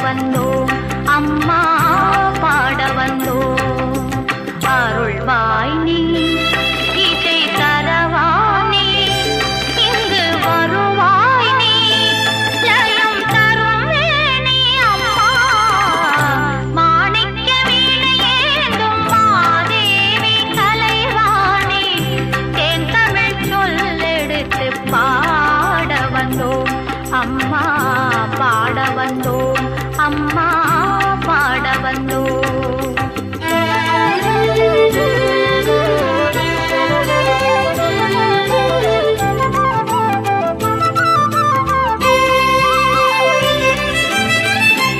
வந்தோம் அம்மா பாட வந்தோம். அருள்வாய் நீ இசை தரவானே, இங்கு வருவாய் நீ லயம் தரும் வேணி அம்மா. மாணிக்க வீணையேந்தும் மாதேவி கலைவாணி, தேன் தமிழ் சொல்லெடுத்து பாட வந்தோம் அம்மா பாட வந்தோம் அம்மா